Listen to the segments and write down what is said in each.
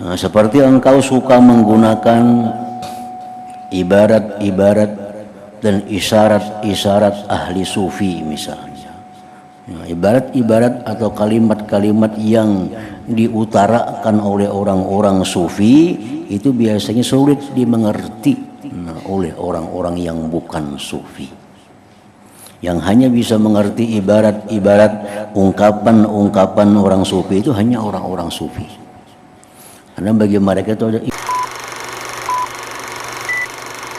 Seperti engkau suka menggunakan ibarat-ibarat dan isyarat-isyarat ahli sufi misalnya. Ibarat-ibarat atau kalimat-kalimat yang diutarakan oleh orang-orang sufi itu biasanya sulit dimengerti oleh orang-orang yang bukan sufi. Yang hanya bisa mengerti ibarat-ibarat ungkapan-ungkapan orang sufi itu hanya orang-orang sufi. Karena bagi mereka itu ada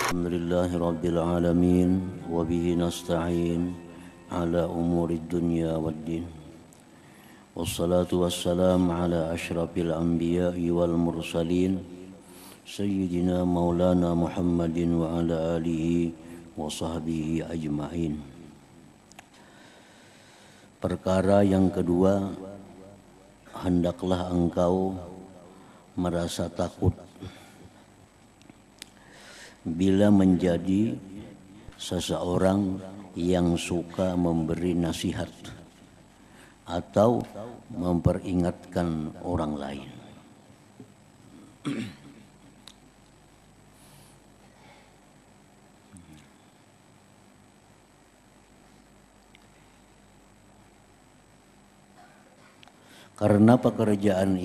Alhamdulillahirabbil alamin wa bihi nasta'in ala umurid dunya waddin. Wassalatu wassalamu ala asyrafil anbiya'i wal mursalin sayyidina maulana Muhammadin wa ala alihi wa sahbihi ajma'in. Perkara yang kedua, hendaklah engkau merasa takut bila menjadi seseorang yang suka memberi nasihat atau memperingatkan orang lain. Karena pekerjaan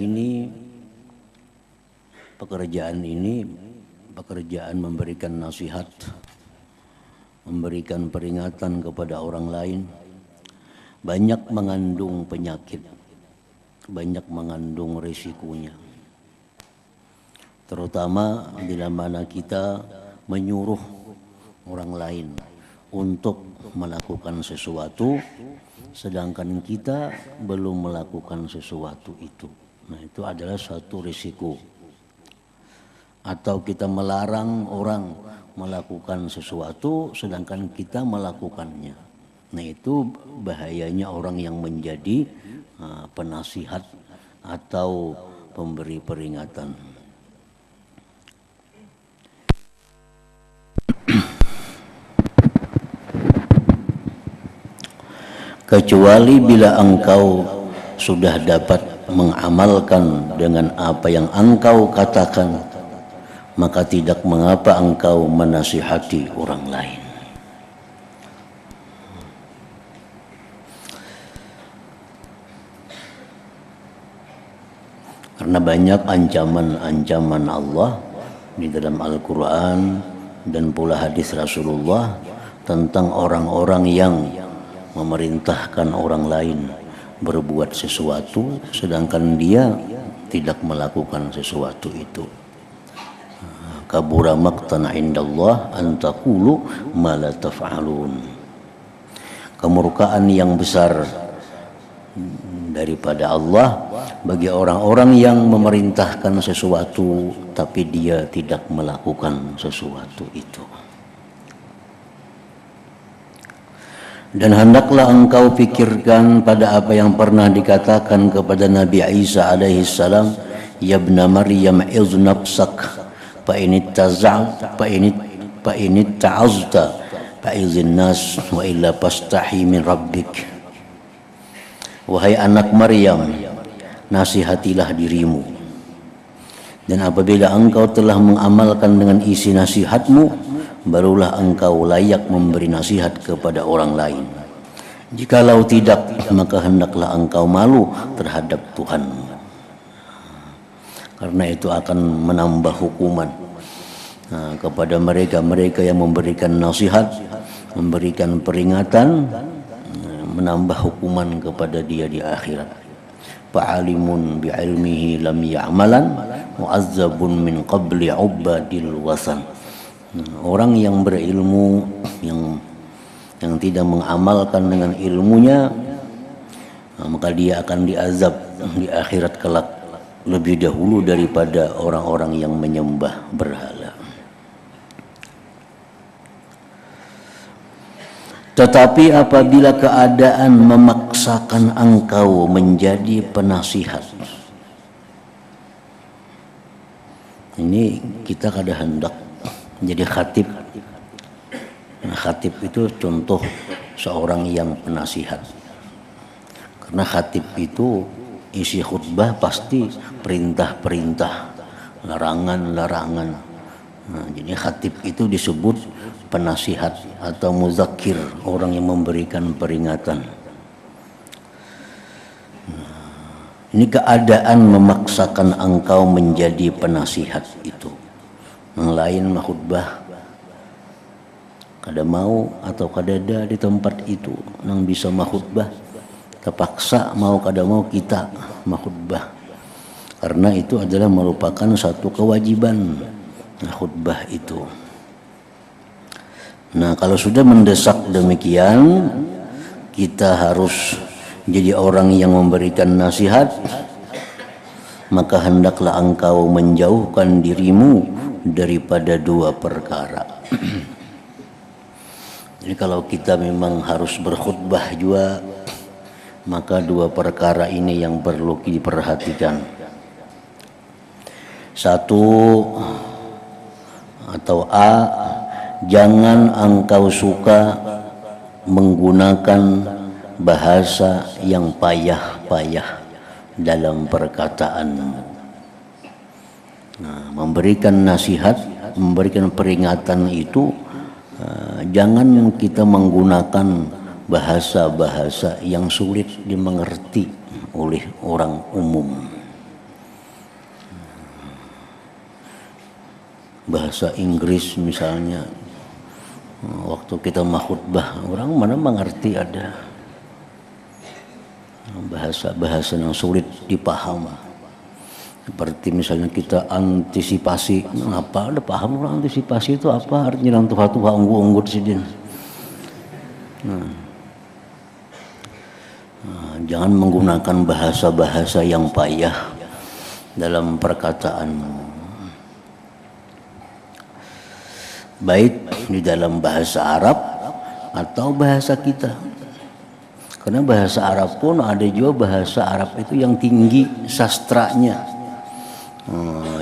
memberikan nasihat, memberikan peringatan kepada orang lain, banyak mengandung penyakit, banyak mengandung risikonya. Terutama bila mana kita menyuruh orang lain untuk melakukan sesuatu, sedangkan kita belum melakukan sesuatu itu. Nah, itu adalah suatu risiko. Atau kita melarang orang melakukan sesuatu sedangkan kita melakukannya. Nah, itu bahayanya orang yang menjadi penasihat atau pemberi peringatan. Kecuali bila engkau sudah dapat mengamalkan dengan apa yang engkau katakan, maka tidak mengapa engkau menasihati orang lain. Karena banyak ancaman-ancaman Allah di dalam Al-Quran dan pula hadis Rasulullah tentang orang-orang yang memerintahkan orang lain berbuat sesuatu sedangkan dia tidak melakukan sesuatu itu. Kabura maqtan indallah an taqulu ma la taf'alun. Kemurkaan yang besar daripada Allah bagi orang-orang yang memerintahkan sesuatu tapi dia tidak melakukan sesuatu itu. Dan hendaklah engkau pikirkan pada apa yang pernah dikatakan kepada Nabi Isa alaihi salam, ya ibna Maryam iznafsak fa init ta'azta fa izin nas wa illa pastahi min rabbik. Wahai anak Maryam, nasihatilah dirimu, dan apabila engkau telah mengamalkan dengan isi nasihatmu, barulah engkau layak memberi nasihat kepada orang lain. Jikalau tidak, maka hendaklah engkau malu terhadap Tuhanmu. Karena itu akan menambah hukuman kepada mereka yang memberikan nasihat, memberikan peringatan, menambah hukuman kepada dia di akhirat. Fa'alimun bi'ilmihi lam ya'malan mu'azzabun min qabli ubadil wasan. Orang yang berilmu yang tidak mengamalkan dengan ilmunya, maka dia akan diazab di akhirat kelak lebih dahulu daripada orang-orang yang menyembah berhala. Tetapi apabila keadaan memaksakan engkau menjadi penasihat, ini kita kadang hendak jadi khatib. Nah, khatib itu contoh seorang yang penasihat. Karena khatib itu isi khutbah pasti perintah-perintah, larangan-larangan. Nah, jadi khatib itu disebut penasihat atau muzakir, orang yang memberikan peringatan. Ini keadaan memaksakan engkau menjadi penasihat itu. Yang lain mah khutbah kada mau atau kada ada di tempat itu nang bisa mahutbah, terpaksa mau kada mau kita mahutbah, karena itu adalah merupakan satu kewajiban khutbah itu. Nah, kalau sudah mendesak demikian, kita harus jadi orang yang memberikan nasihat, maka hendaklah engkau menjauhkan dirimu daripada dua perkara. Jadi kalau kita memang harus berkhutbah juga, maka dua perkara ini yang perlu diperhatikan. Satu atau A, jangan engkau suka menggunakan bahasa yang payah-payah dalam perkataanmu. Nah, memberikan nasihat, memberikan peringatan itu jangan kita menggunakan bahasa-bahasa yang sulit dimengerti oleh orang umum. Bahasa Inggris misalnya, waktu kita khutbah, orang mana mengerti ada bahasa-bahasa yang sulit dipaham. Seperti misalnya kita antisipasi, apa ada paham orang antisipasi itu apa artinya? Orang tua-tua unggu-unggut sidin. Jangan menggunakan bahasa-bahasa yang payah dalam perkataanmu, baik di dalam bahasa Arab atau bahasa kita. Karena bahasa Arab pun ada juga bahasa Arab itu yang tinggi sastranya.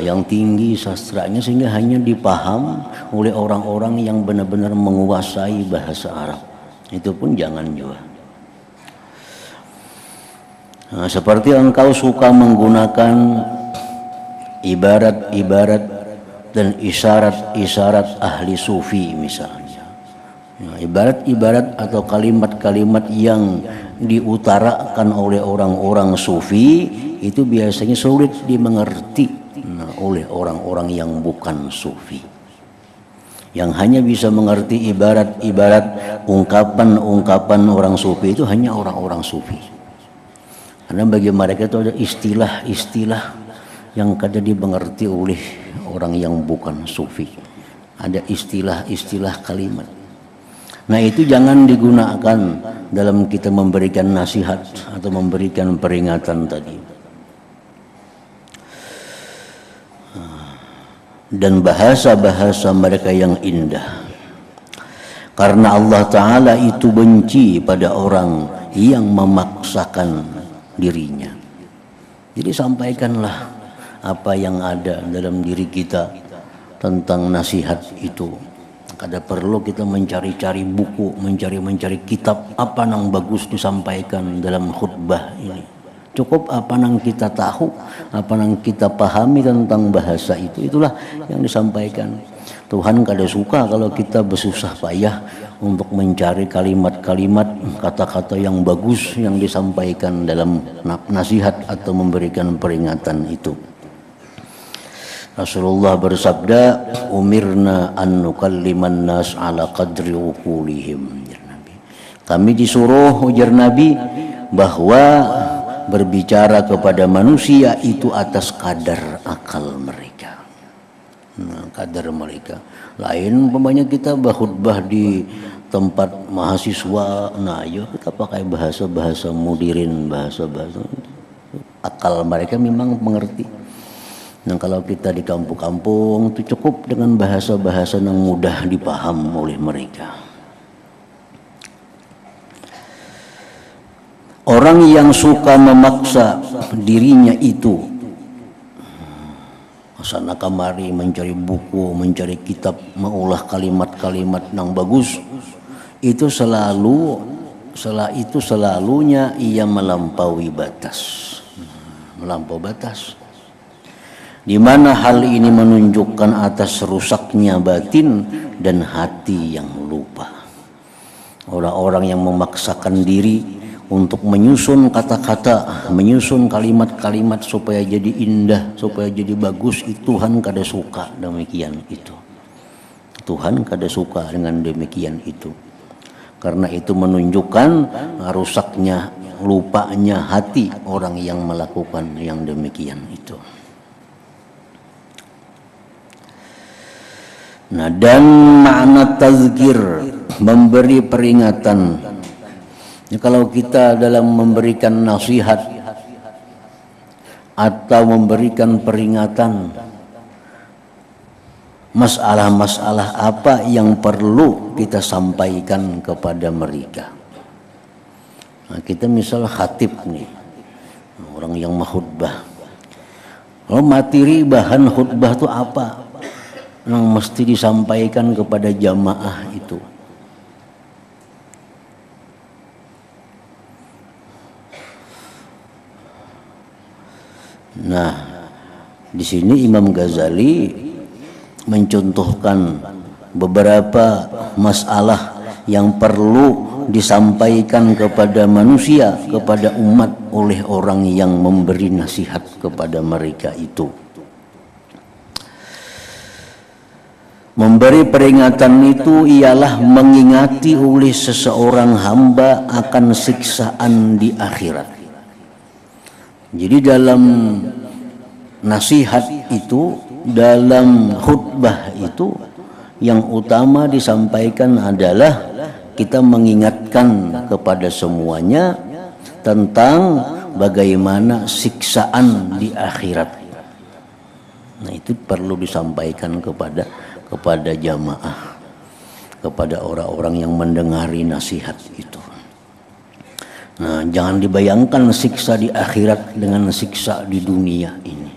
Yang tinggi sastranya sehingga hanya dipaham oleh orang-orang yang benar-benar menguasai bahasa Arab. Itu pun jangan juga. Nah, seperti engkau suka menggunakan ibarat-ibarat dan isyarat-isyarat ahli sufi misalnya. Nah, ibarat-ibarat atau kalimat-kalimat yang diutarakan oleh orang-orang sufi itu biasanya sulit dimengerti oleh orang-orang yang bukan sufi. Yang hanya bisa mengerti ibarat-ibarat ungkapan-ungkapan orang sufi itu hanya orang-orang sufi. Karena bagi mereka itu ada istilah-istilah yang kada dimengerti oleh orang yang bukan sufi. Ada istilah-istilah kalimat. Nah, itu jangan digunakan dalam kita memberikan nasihat atau memberikan peringatan tadi. Dan bahasa-bahasa mereka yang indah. Karena Allah Ta'ala itu benci pada orang yang memaksakan dirinya. Jadi sampaikanlah apa yang ada dalam diri kita tentang nasihat itu. Kada perlu kita mencari-cari buku, mencari kitab apa yang bagus disampaikan dalam khutbah ini. Cukup apa yang kita tahu, apa yang kita pahami tentang bahasa itu, itulah yang disampaikan. Tuhan kada suka kalau kita bersusah payah untuk mencari kalimat-kalimat, kata-kata yang bagus yang disampaikan dalam nasihat atau memberikan peringatan itu. Rasulullah bersabda, umirna an nukalliman nas ala qadri uqulihim. Kami disuruh, ujar Nabi, bahwa berbicara kepada manusia itu atas kadar akal mereka. Nah, kadar mereka. Lain umpamanya kita berkhutbah di tempat mahasiswa, nah ya kita pakai bahasa-bahasa mudirin, bahasa-bahasa akal mereka memang mengerti. Nah, kalau kita di kampung-kampung itu cukup dengan bahasa-bahasa yang mudah dipaham oleh mereka. Orang yang suka memaksa dirinya itu sana kamari mencari buku, mencari kitab, mengolah kalimat-kalimat yang bagus, itu selalunya ia melampaui batas. melampaui batas. Di mana hal ini menunjukkan atas rusaknya batin dan hati yang lupa. Orang-orang yang memaksakan diri untuk menyusun kata-kata, menyusun kalimat-kalimat supaya jadi indah, supaya jadi bagus, Tuhan kada suka demikian itu. Tuhan kada suka dengan demikian itu. Karena itu menunjukkan rusaknya, lupanya hati orang yang melakukan yang demikian itu. Nah, dan makna tazkir, memberi peringatan. Ya, kalau kita dalam memberikan nasihat atau memberikan peringatan, masalah-masalah apa yang perlu kita sampaikan kepada mereka. Nah, kita misal khatib nih, orang yang mahutbah. Kalau materi bahan khutbah itu apa yang mesti disampaikan kepada jamaah itu? Nah, di sini Imam Ghazali mencontohkan beberapa masalah yang perlu disampaikan kepada manusia, kepada umat oleh orang yang memberi nasihat kepada mereka itu. Memberi peringatan itu ialah mengingati oleh seseorang hamba akan siksaan di akhirat. Jadi dalam nasihat itu, dalam khutbah itu, yang utama disampaikan adalah kita mengingatkan kepada semuanya tentang bagaimana siksaan di akhirat. Nah, itu perlu disampaikan kepada jamaah, kepada orang-orang yang mendengari nasihat itu. Nah, jangan dibayangkan siksa di akhirat dengan siksa di dunia ini.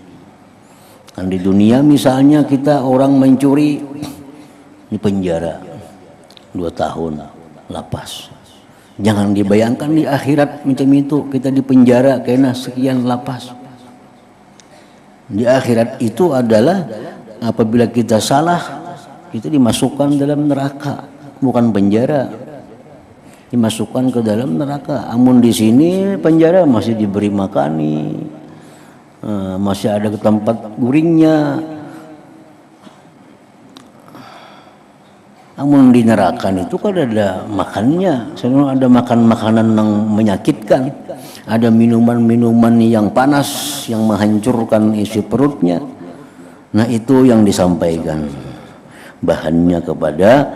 Kan di dunia misalnya kita orang mencuri di penjara 2 tahun lapas. Jangan dibayangkan di akhirat macam itu, kita di penjara kena sekian lapas. Di akhirat itu adalah apabila kita salah, kita dimasukkan dalam neraka, bukan penjara. Dimasukkan ke dalam neraka. Amun di sini penjara masih diberi makani, masih ada tempat guringnya. Amun di neraka itu kan ada makannya, selalu ada makanan yang menyakitkan, ada minuman-minuman yang panas yang menghancurkan isi perutnya. Nah, itu yang disampaikan bahannya kepada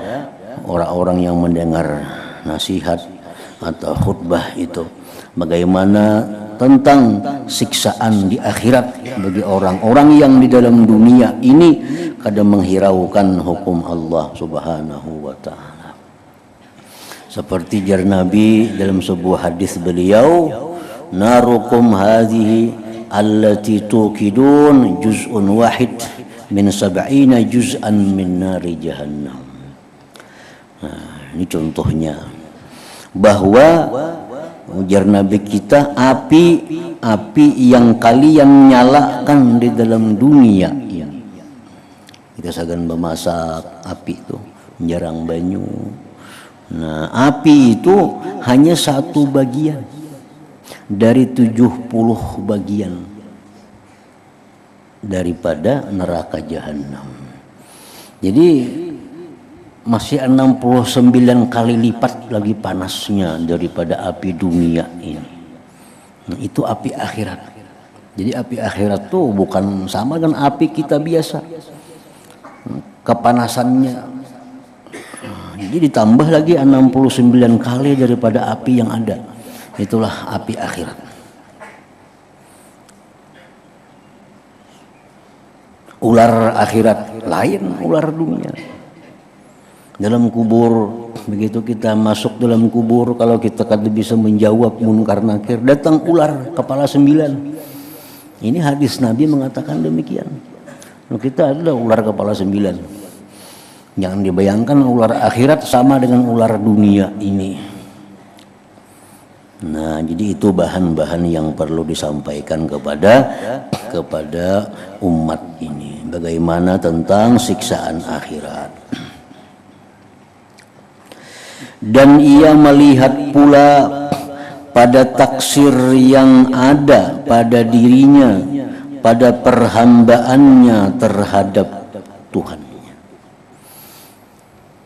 orang-orang yang mendengar nasihat atau khutbah itu. Bagaimana tentang siksaan di akhirat bagi orang-orang yang di dalam dunia ini kadang menghiraukan hukum Allah Subhanahu wa taala. Seperti jar Nabi dalam sebuah hadis beliau, narukum hadhihi allati tuqidun juz'un wahid min 70 juz'an min nari jahannam. Nah, ini contohnya bahwa ujar Nabi kita, api yang kalian nyalakan di dalam dunia ini. Kita sagan memasak api itu, jarang banyu. Nah, api itu hanya 1 bagian dari 70 bagian daripada neraka jahanam. Jadi masih 69 kali lipat lagi panasnya daripada api dunia ini. Nah, itu api akhirat. Jadi api akhirat tuh bukan sama dengan api kita biasa. Kepanasannya jadi ditambah lagi 69 kali daripada api yang ada. Itulah api akhirat. Ular akhirat lain ular dunia. Dalam kubur, begitu kita masuk dalam kubur, kalau kita kada bisa menjawab munkar nakir, datang ular kepala 9. Ini hadis Nabi mengatakan demikian. Kita adalah ular kepala 9. Jangan dibayangkan ular akhirat sama dengan ular dunia ini. Nah, jadi itu bahan-bahan yang perlu disampaikan kepada umat ini. Bagaimana tentang siksaan akhirat. Dan ia melihat pula pada taksir yang ada pada dirinya, pada perhambaannya terhadap Tuhannya.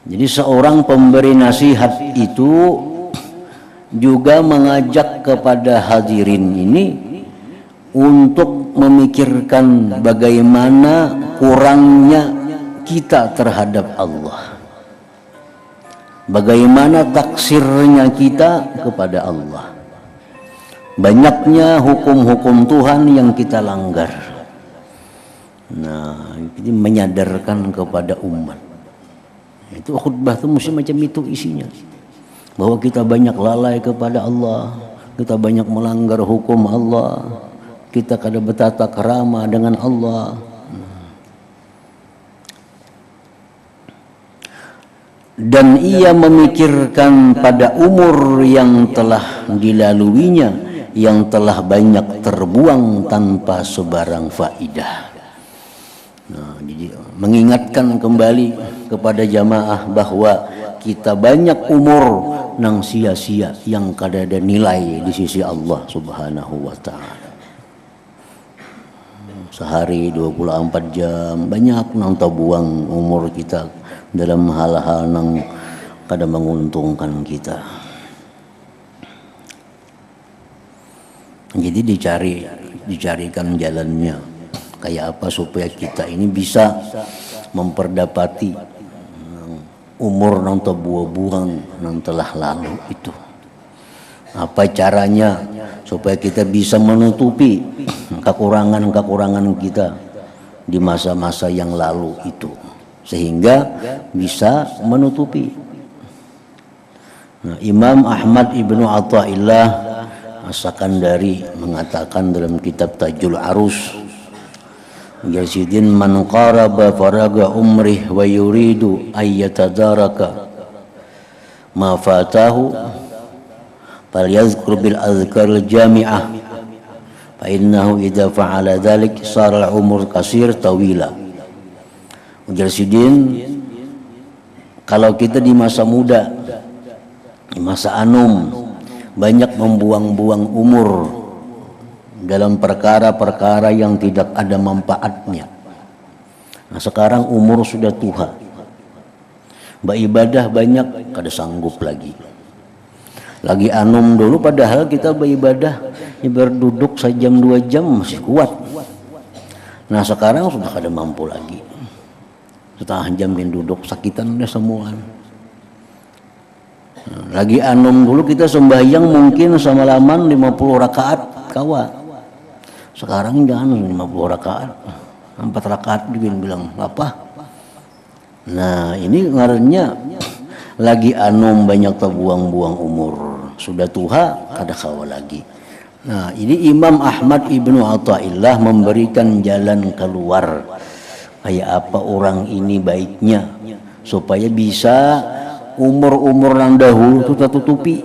Jadi seorang pemberi nasihat itu juga mengajak kepada hadirin ini untuk memikirkan bagaimana kurangnya kita terhadap Allah, bagaimana taksirnya kita kepada Allah, banyaknya hukum-hukum Tuhan yang kita langgar. Nah, ini menyadarkan kepada umat. Itu khutbah itu mesti macam itu isinya, bahwa kita banyak lalai kepada Allah, kita banyak melanggar hukum Allah, kita kada bertata krama dengan Allah. Dan ia memikirkan pada umur yang telah dilaluinya, yang telah banyak terbuang tanpa sebarang faidah. Nah, jadi mengingatkan kembali kepada jamaah bahwa kita banyak umur nang sia-sia yang kada ada nilai di sisi Allah Subhanahu wa taala. Sehari 24 jam banyak nang terbuang umur kita dalam hal-hal yang kada menguntungkan kita. Jadi dicarikan jalannya kayak apa supaya kita ini bisa memperdapati umur yang terbuang-buang yang telah lalu itu. Apa caranya supaya kita bisa menutupi kekurangan-kekurangan kita di masa-masa yang lalu itu, sehingga bisa menutupi. Nah, Imam Ahmad ibnu Athaillah As-Sakandari mengatakan dalam kitab Tajul Arus, Jasidin man qaraba faraga umrih wa yuridu ayyatadaraka ma fatahu falyazkur bil azkar jami'ah fa innahu idza fa'ala dhalik sara al-umur kasir tawila. Jasidin, kalau kita di masa muda, di masa anum, banyak membuang-buang umur dalam perkara-perkara yang tidak ada manfaatnya. Nah, sekarang umur sudah tua, beribadah banyak kada sanggup lagi anum dulu, padahal kita beribadah berduduk sejam 2 jam masih kuat. Nah, sekarang sudah kada mampu lagi, setengah jam duduk sakitan udah semua. Nah, lagi anum dulu kita sembahyang mungkin semalaman 50 rakaat kawa. Sekarang jangan 50 rakaat, 4 rakaat juga bilang apa. Nah, ini ngarannya lagi anum banyak terbuang-buang umur, sudah tua kada kawa lagi. Nah, ini Imam Ahmad ibnu Athaillah memberikan jalan keluar kayak apa orang ini baiknya supaya bisa umur-umur yang dahulu itu tertutupi.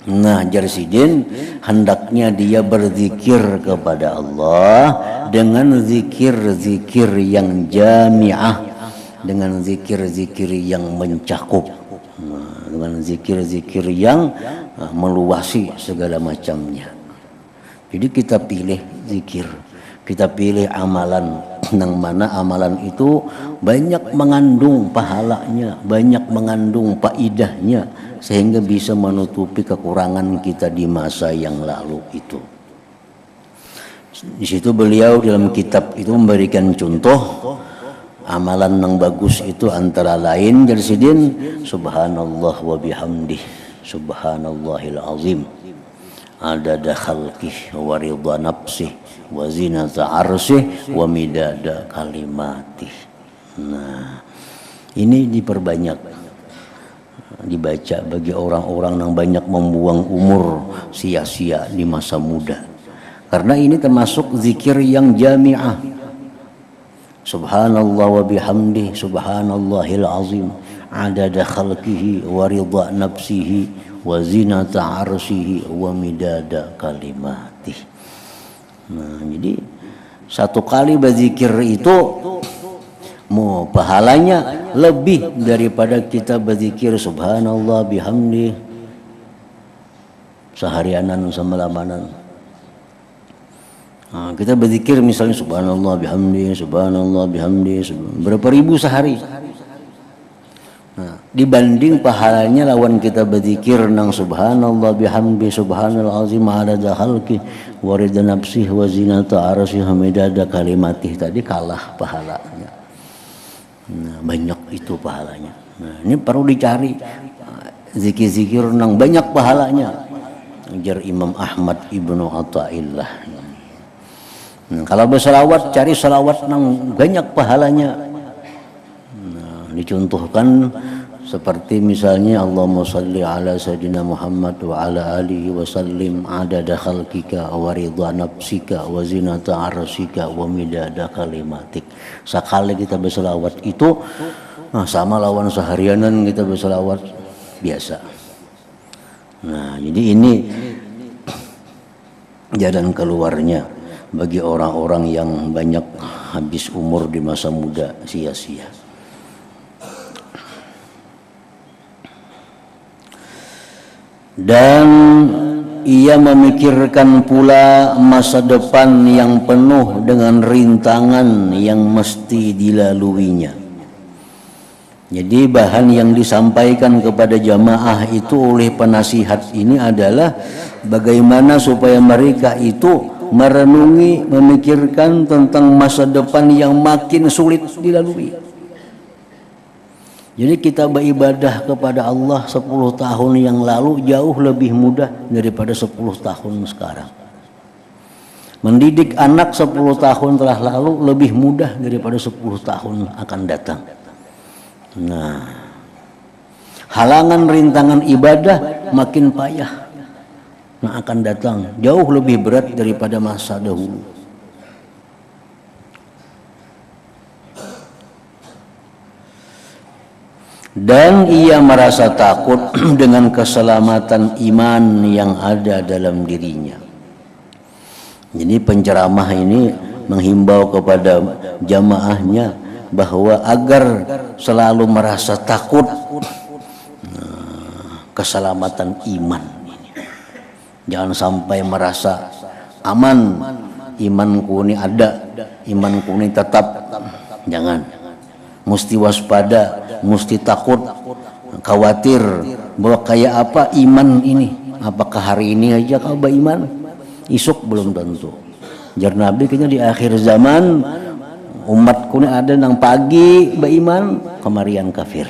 Nah, Jarsidin hendaknya dia berzikir kepada Allah dengan zikir-zikir yang jami'ah, dengan zikir-zikir yang mencakup, dengan zikir-zikir yang meluasi segala macamnya. Jadi kita pilih zikir, kita pilih amalan, yang mana amalan itu banyak mengandung pahalanya, banyak mengandung faidahnya, sehingga bisa menutupi kekurangan kita di masa yang lalu itu. Di situ beliau dalam kitab itu memberikan contoh amalan yang bagus itu antara lain Jarsidin, subhanallah wa bihamdih, subhanallahil azim, adada khalqih wa ridha nafsih wa zinata arsyih wa midada kalimatih. Nah, ini diperbanyak dibaca bagi orang-orang yang banyak membuang umur sia-sia di masa muda, karena ini termasuk zikir yang jami'ah. Subhanallah wa bihamdih, subhanallahil azim, adada khalqihi wa ridha nafsihi wa zinata arsyihi wa midada kalimatih. Nah, jadi satu kali berzikir itu mau pahalanya lebih daripada kita berzikir subhanallah bihamdi seharianan semalamanan. Nah, kita berzikir misalnya subhanallah bihamdi berapa ribu sehari. Nah, dibanding pahalanya lawan kita berzikir nang subhanallah bihamdi subhanal azim adada khalqi wa ridha nafsihi wa zinata arsyihi hamidada kalimatih, tadi kalah pahalanya. Nah, banyak itu pahalanya. Nah, ini perlu dicari zikir-zikir nang banyak pahalanya. Ajar Imam Ahmad Ibnu Athaillah. Nah, kalau berselawat cari selawat nang banyak pahalanya. Dicontohkan seperti misalnya Allahumma shalli ala sayyidina Muhammad wa ala alihi wa sallim adada khalqika wa ridha nafsika wa zinata arsyika wa midada kalimatik. Sekali kita berselawat itu sama lawan seharianan kita berselawat biasa. Nah, jadi ini jalan keluarnya bagi orang-orang yang banyak habis umur di masa muda sia-sia. Dan ia memikirkan pula masa depan yang penuh dengan rintangan yang mesti dilaluinya. Jadi bahan yang disampaikan kepada jamaah itu oleh penasihat ini adalah bagaimana supaya mereka itu merenungi, memikirkan tentang masa depan yang makin sulit dilalui. Jadi kita beribadah kepada Allah 10 tahun yang lalu jauh lebih mudah daripada 10 tahun sekarang. Mendidik anak 10 tahun telah lalu lebih mudah daripada 10 tahun akan datang. Nah, halangan rintangan ibadah makin payah. Nah, akan datang jauh lebih berat daripada masa dahulu. Dan ia merasa takut dengan keselamatan iman yang ada dalam dirinya. Jadi penceramah ini menghimbau kepada jamaahnya bahwa agar selalu merasa takut keselamatan iman ini. Jangan sampai merasa aman, imanku ini ada, imanku ini tetap. Jangan. Mesti waspada, mesti takut, khawatir bahwa kayak apa iman ini. Apakah hari ini aja kau beriman? Isuk belum tentu. Jar Nabi kayaknya di akhir zaman umatku ini ada yang pagi beriman, kemarian kafir.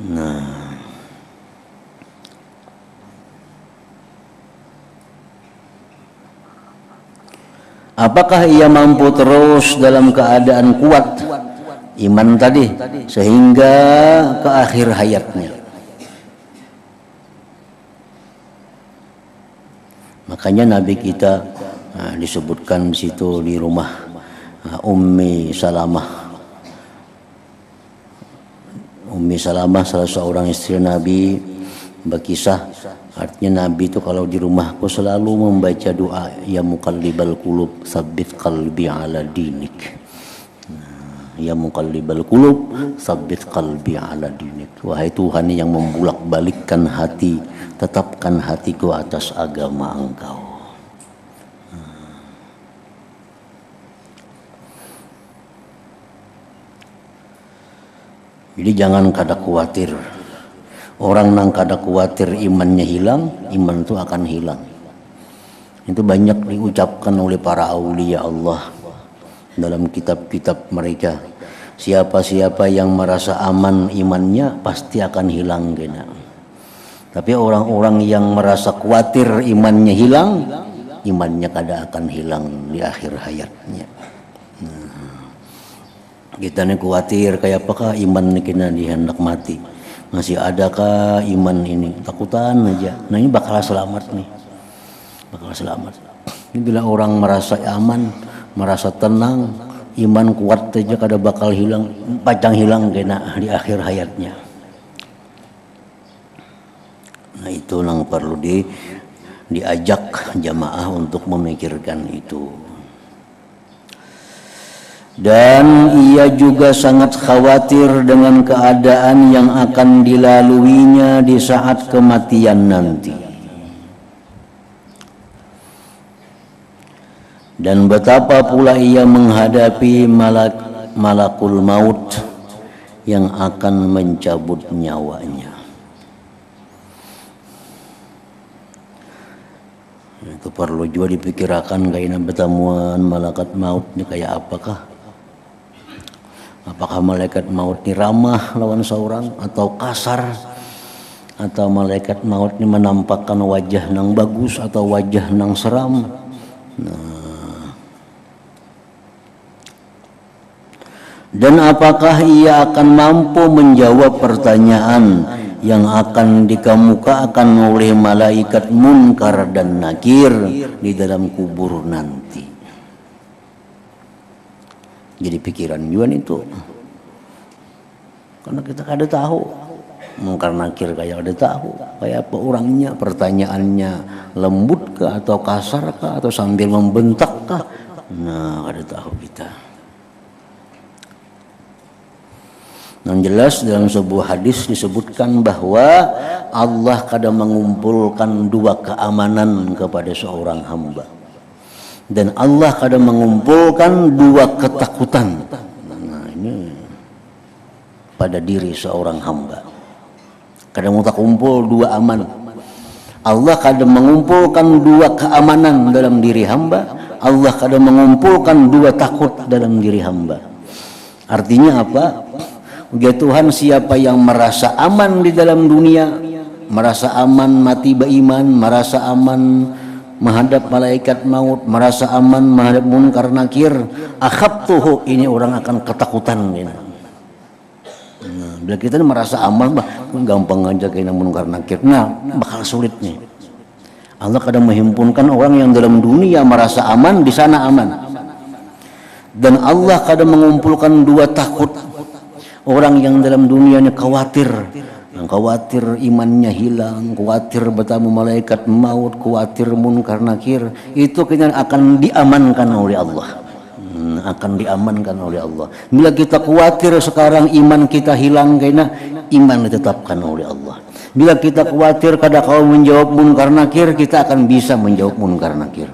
Nah, apakah ia mampu terus dalam keadaan kuat iman tadi sehingga ke akhir hayatnya? Makanya Nabi kita disebutkan di situ di rumah Ummi Salamah. Ummi Salamah salah seorang istri Nabi berkisah, artinya Nabi itu kalau di rumahku selalu membaca doa ya muqallibal qulub tsabbit qalbi ala dinik. Ya muqallibal qulub tsabbit qalbi ala dinik. Wahai Tuhan yang membulak-balikkan hati, tetapkan hatiku atas agama Engkau. Jadi jangan kada khawatir. Orang nang kada khawatir imannya hilang, iman itu akan hilang. Itu banyak diucapkan oleh para aulia Allah dalam kitab-kitab mereka. Siapa-siapa yang merasa aman imannya pasti akan hilang kena. Tapi orang-orang yang merasa khawatir imannya hilang, imannya kada akan hilang di akhir hayatnya. Kita nih khawatir kayak apakah iman ini kena dihendak mati. Masih adakah iman ini? Takutan aja. Nah ini bakal selamat nih. Bakal selamat. Ini bila orang merasa aman, merasa tenang, iman kuat saja kada bakal hilang, pacang hilang kena di akhir hayatnya. Itu yang perlu diajak jamaah untuk memikirkan itu. Dan ia juga sangat khawatir dengan keadaan yang akan dilaluinya di saat kematian nanti. Dan betapa pula ia menghadapi malakul maut yang akan mencabut nyawanya. Itu perlu juga dipikirkan kayaknya pertemuan malaikat maut ini kayak apakah? Apakah malaikat maut ini ramah lawan seorang atau kasar? Atau malaikat maut ini menampakkan wajah nang bagus atau wajah nang seram? Dan apakah ia akan mampu menjawab pertanyaan yang akan dikemukakan oleh malaikat munkar dan nakir di dalam kubur nanti? Jadi pikiran juga itu, karena kita kada tahu munkar nakir kayak ada tahu kayak apa orangnya, pertanyaannya lembut kah atau kasar kah atau sambil membentak kah, nah kada tahu kita. Yang jelas dalam sebuah hadis disebutkan bahwa Allah kadang mengumpulkan dua keamanan kepada seorang hamba, dan Allah kadang mengumpulkan dua ketakutan. Nah ini pada diri seorang hamba. Kadang mau kumpul dua aman. Allah kadang mengumpulkan dua keamanan dalam diri hamba. Allah kadang mengumpulkan dua takut dalam diri hamba. Artinya apa? Ya Tuhan, siapa yang merasa aman di dalam dunia, merasa aman mati beriman, merasa aman menghadap malaikat maut, merasa aman menghadap munkar nakir, akhaftuhu, ini orang akan ketakutan. Nah, bila kita merasa aman, gampang aja kena munkar nakir. Nah, bakal sulit nih. Allah kadang menghimpunkan orang yang dalam dunia merasa aman, di sana aman. Dan Allah kadang mengumpulkan dua takut. Orang yang dalam dunianya khawatir imannya hilang, khawatir bertemu malaikat maut, khawatir munkar nakir, itu kena akan diamankan oleh Allah. Akan diamankan oleh Allah. Bila kita khawatir sekarang iman kita hilang, kena iman ditetapkan oleh Allah. Bila kita khawatir kada kau menjawab munkar nakir, kita akan bisa menjawab munkar nakir.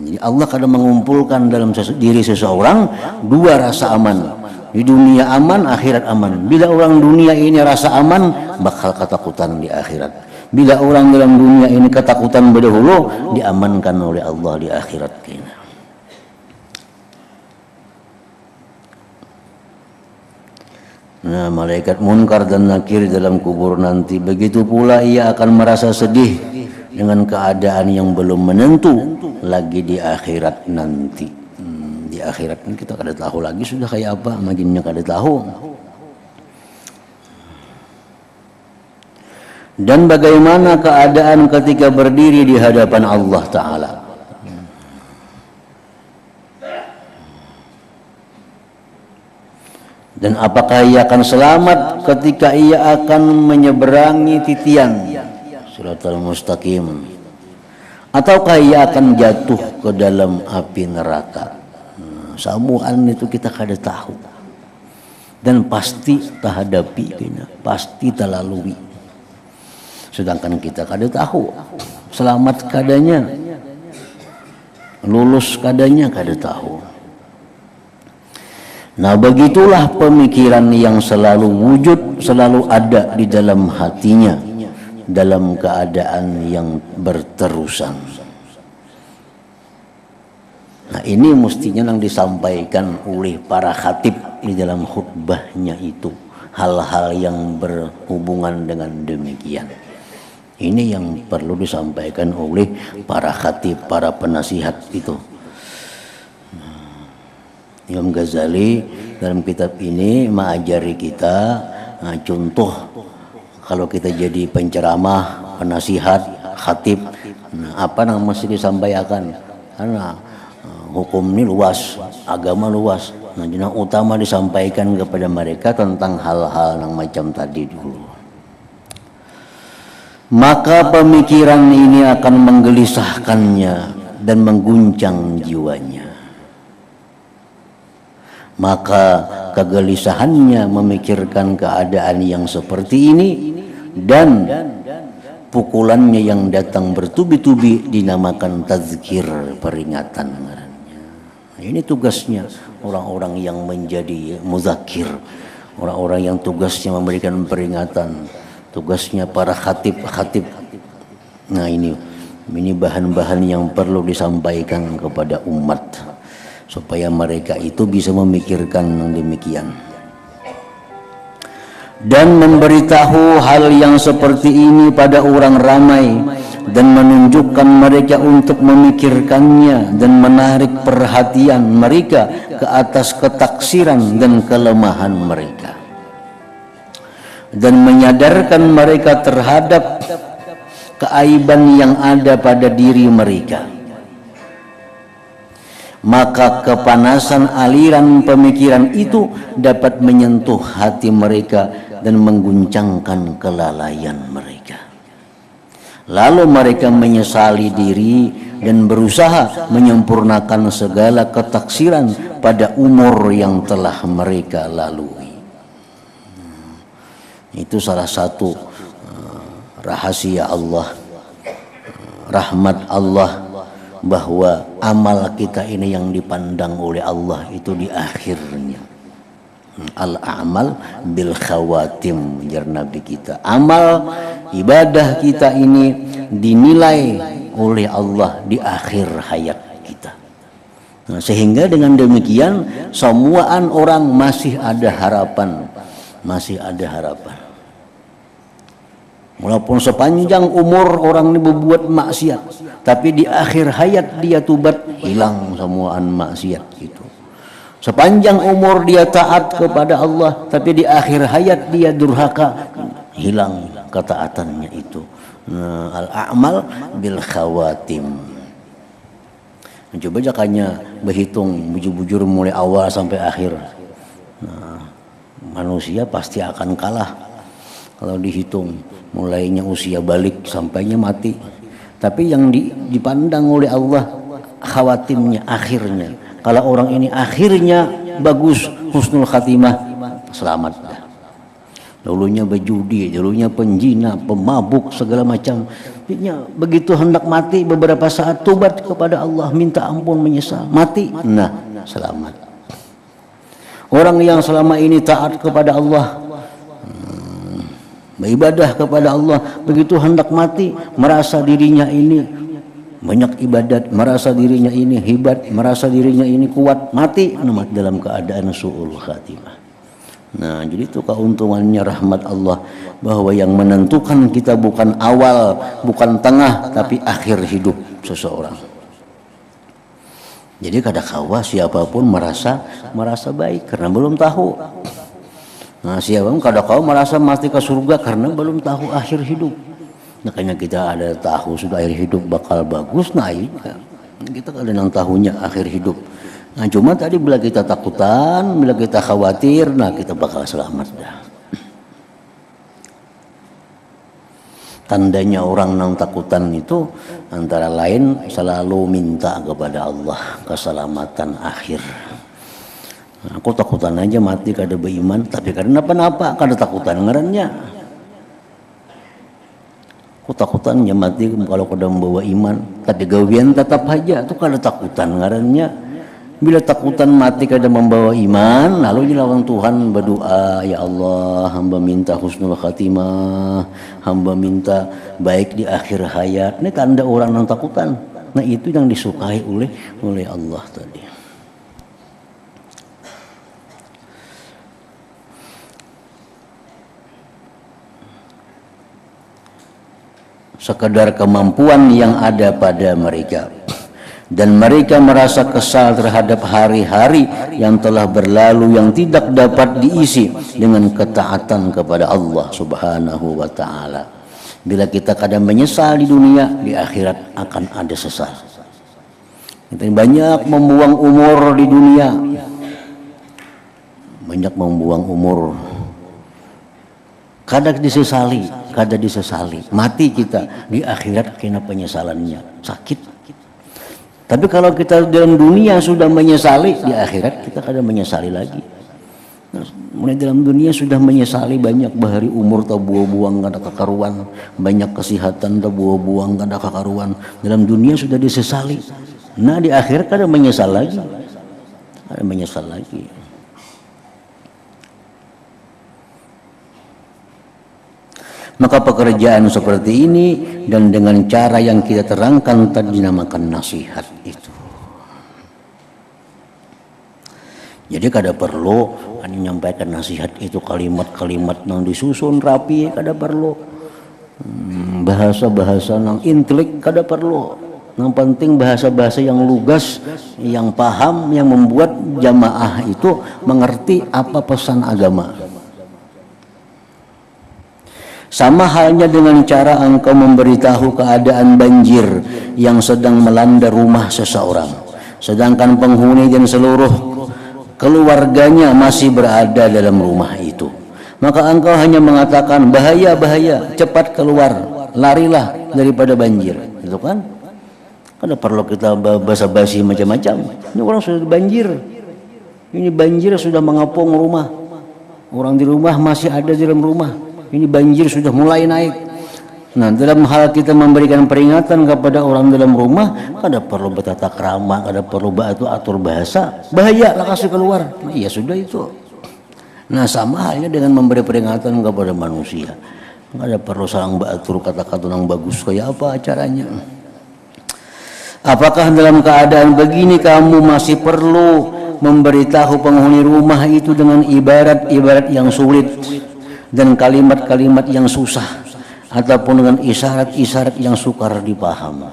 Jadi Allah kadang mengumpulkan dalam diri seseorang dua rasa aman. Di dunia aman, akhirat aman. Bila orang dunia ini rasa aman, bakal ketakutan di akhirat. Bila orang dalam dunia ini ketakutan berdahulu, diamankan oleh Allah di akhirat. Nah, malaikat munkar dan nakir dalam kubur nanti, begitu pula ia akan merasa sedih dengan keadaan yang belum menentu lagi di akhirat nanti. Di akhirat ini kita kada tahu lagi sudah kayak apa, makinnya kada tahu. Dan bagaimana keadaan ketika berdiri di hadapan Allah Ta'ala. Dan apakah ia akan selamat ketika ia akan menyeberangi titian Shiratal Mustaqim, ataukah ia akan jatuh ke dalam api neraka. Samuan itu kita kada tahu, dan pasti terhadapi, pasti terlalui. Sedangkan kita kada tahu selamat kadanya, lulus kadanya kada tahu. Nah, begitulah pemikiran yang selalu wujud, selalu ada di dalam hatinya dalam keadaan yang berterusan. Nah, ini mestinya yang disampaikan oleh para khatib di dalam khutbahnya itu, hal-hal yang berhubungan dengan demikian. Ini yang perlu disampaikan oleh para khatib, para penasihat itu. Imam Ghazali dalam kitab ini mengajari kita contoh kalau kita jadi penceramah, penasihat, khatib, apa yang mesti disampaikan. Karena hukum ini luas, agama luas. Nah, yang utama disampaikan kepada mereka tentang hal-hal yang macam tadi dulu. maka pemikiran ini akan menggelisahkannya dan mengguncang jiwanya. Maka kegelisahannya memikirkan keadaan yang seperti ini, dan pukulannya yang datang bertubi-tubi dinamakan tazkir, peringatan. Ini tugasnya orang-orang yang menjadi muzakir, orang-orang yang tugasnya memberikan peringatan, tugasnya para khatib-khatib. Nah ini bahan-bahan yang perlu disampaikan kepada umat supaya mereka itu bisa memikirkan yang demikian dan memberitahu hal yang seperti ini pada orang ramai dan menunjukkan mereka untuk memikirkannya dan menarik perhatian mereka ke atas ketaksiran dan kelemahan mereka dan menyadarkan mereka terhadap keaiban yang ada pada diri mereka. Maka kepanasan aliran pemikiran itu dapat menyentuh hati mereka dan mengguncangkan kelalaian mereka. Lalu mereka menyesali diri dan berusaha menyempurnakan segala ketaksiran pada umur yang telah mereka lalui. Itu salah satu rahasia Allah, rahmat Allah, bahwa amal kita ini yang dipandang oleh Allah itu di akhirnya. Al-a'mal bil khawatim, jar Nabi kita. Amal ibadah kita ini dinilai oleh Allah di akhir hayat kita. Nah, sehingga dengan demikian semuaan orang masih ada harapan, masih ada harapan. Walaupun sepanjang umur orang ini berbuat maksiat, tapi di akhir hayat dia tubat, hilang semuaan maksiat itu. Sepanjang umur dia taat kepada Allah, tapi di akhir hayat dia durhaka, hilang ketaatannya itu. Al-a'mal bil khawatim. Coba jakanya berhitung bujur-bujur mulai awal sampai akhir. Nah, manusia pasti akan kalah kalau dihitung mulainya usia balik sampainya mati. Tapi yang dipandang oleh Allah khawatimnya, akhirnya. Kalau orang ini akhirnya bagus, husnul khatimah, selamat dah. Dulunya berjudi, dulunya penjina, pemabuk, segala macam. Begitu hendak mati beberapa saat tobat kepada Allah, minta ampun, menyesal, mati, nah selamat. Orang yang selama ini taat kepada Allah, beribadah kepada Allah, begitu hendak mati merasa dirinya ini banyak ibadat, merasa dirinya ini hebat, merasa dirinya ini kuat, mati dalam keadaan su'ul khatimah. Nah, jadi itu keuntungannya rahmat Allah, bahwa yang menentukan kita bukan awal, bukan tengah, tapi akhir hidup seseorang. Jadi kadang-kala siapapun merasa baik karena belum tahu. Nah, siapa kadang-kala merasa mati ke surga karena belum tahu akhir hidup. Makanya kita ada tahu sudah akhir hidup bakal bagus, nah kita kadang tahunya akhir hidup. Nah, cuma tadi bila kita takutan, bila kita khawatir, nah kita bakal selamat dah. Tandanya orang yang takutan itu antara lain selalu minta kepada Allah keselamatan akhir. Nah, aku takutan aja mati kada beriman, tapi karena apa-apa kada takutan ngarannya. Aku takutannya mati kalau kada membawa iman, tapi gawian tetap aja itu kada takutan ngarannya. Bila takutan mati kada membawa iman, lalu lawan Tuhan berdoa, ya Allah, hamba minta husnul khatimah, hamba minta baik di akhir hayat. Ini tanda orang yang takutan. Nah, itu yang disukai oleh Allah tadi. Sekedar kemampuan yang ada pada mereka, dan mereka merasa kesal terhadap hari-hari yang telah berlalu yang tidak dapat diisi dengan ketaatan kepada Allah Subhanahu wa ta'ala. Bila kita kadang menyesal di dunia, di akhirat akan ada sesal. Kita banyak membuang umur di dunia, banyak membuang umur Kada disesali, mati kita di akhirat kena penyesalannya, sakit. Tapi kalau kita dalam dunia sudah menyesali, di akhirat kita kada menyesali lagi. Nah, mulai dalam dunia sudah menyesali banyak bahari umur tak buang-buang kada kakaruan, banyak kesehatan tak buang-buang kada kakaruan. Dalam dunia sudah disesali. Nah di akhirat kada menyesal lagi, Maka pekerjaan seperti ini dan dengan cara yang kita terangkan tadi dinamakan nasihat itu. Jadi kada perlu menyampaikan nasihat itu kalimat-kalimat yang disusun rapi, kada perlu. Bahasa-bahasa yang intelek kada perlu. Yang penting bahasa-bahasa yang lugas, yang paham, yang membuat jamaah itu mengerti apa pesan agama. Sama halnya dengan cara engkau memberitahu keadaan banjir yang sedang melanda rumah seseorang, sedangkan penghuni dan seluruh keluarganya masih berada dalam rumah itu. Maka engkau hanya mengatakan bahaya, cepat keluar, larilah daripada banjir. Itu kan? Kada perlu kita basa-basi macam-macam. Ini orang sudah banjir. Ini banjir sudah mengapung rumah. Orang di rumah masih ada di dalam rumah. Ini banjir sudah mulai naik. Nah, dalam hal kita memberikan peringatan kepada orang dalam rumah, kada perlu bertata krama, kada perlu atur bahasa. Bahaya lah kasih keluar. Nah, ya sudah itu. Nah, sama halnya dengan memberi peringatan kepada manusia. Kada perlu saling atur kata-kata yang bagus kayak apa acaranya. Apakah dalam keadaan begini kamu masih perlu memberitahu penghuni rumah itu dengan ibarat-ibarat yang sulit dan kalimat-kalimat yang susah, ataupun dengan isyarat-isyarat yang sukar dipaham?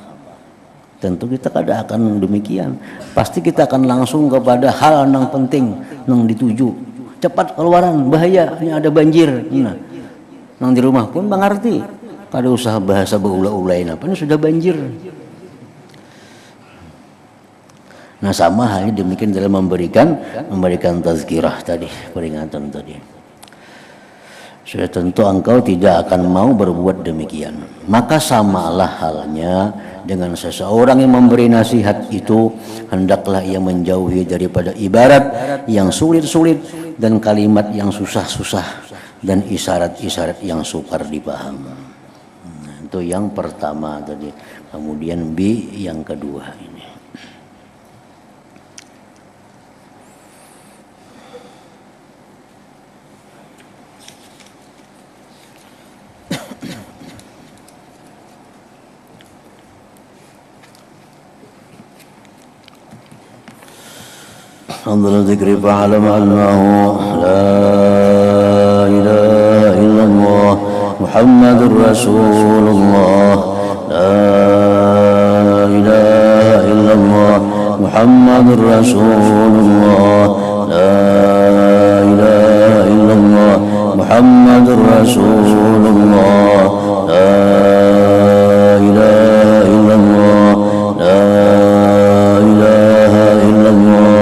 Tentu kita kada akan demikian. Pasti kita akan langsung kepada hal yang penting yang dituju. Cepat keluaran, bahaya, ini ada banjir. Nah, yang di rumah pun mengerti. Kada usah bahasa berulah-ulain apa, ini sudah banjir. Nah, sama halnya demikian dalam memberikan tazkirah tadi, peringatan tadi. Sudah tentu engkau tidak akan mau berbuat demikian. Maka samalah halnya dengan seseorang yang memberi nasihat itu, hendaklah ia menjauhi daripada ibarat yang sulit-sulit dan kalimat yang susah-susah dan isyarat-isyarat yang sukar dipaham. Nah, itu yang pertama tadi. Kemudian B yang kedua ini. أفضل الذكر فاعلم أنه لا إله إلا الله محمد رسول الله لا إله إلا الله محمد رسول الله لا إله إلا الله محمد رسول الله لا إله إلا الله لا إله إلا الله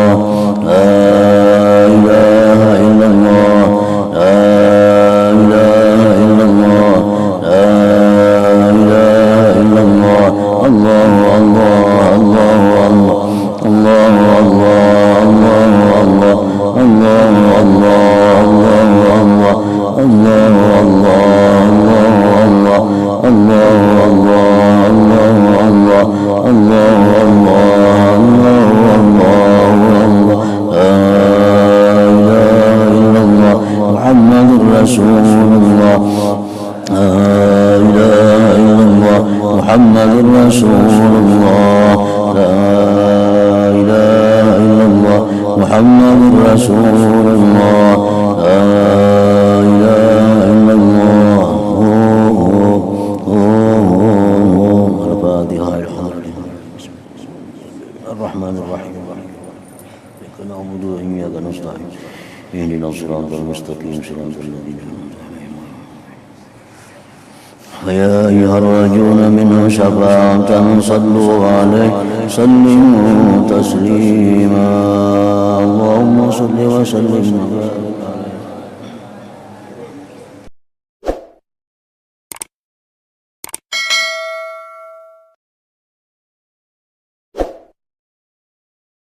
ويا أيها الرجون منه شفاعة صلوا عليه سلموا تسليما اللهم صل وسلم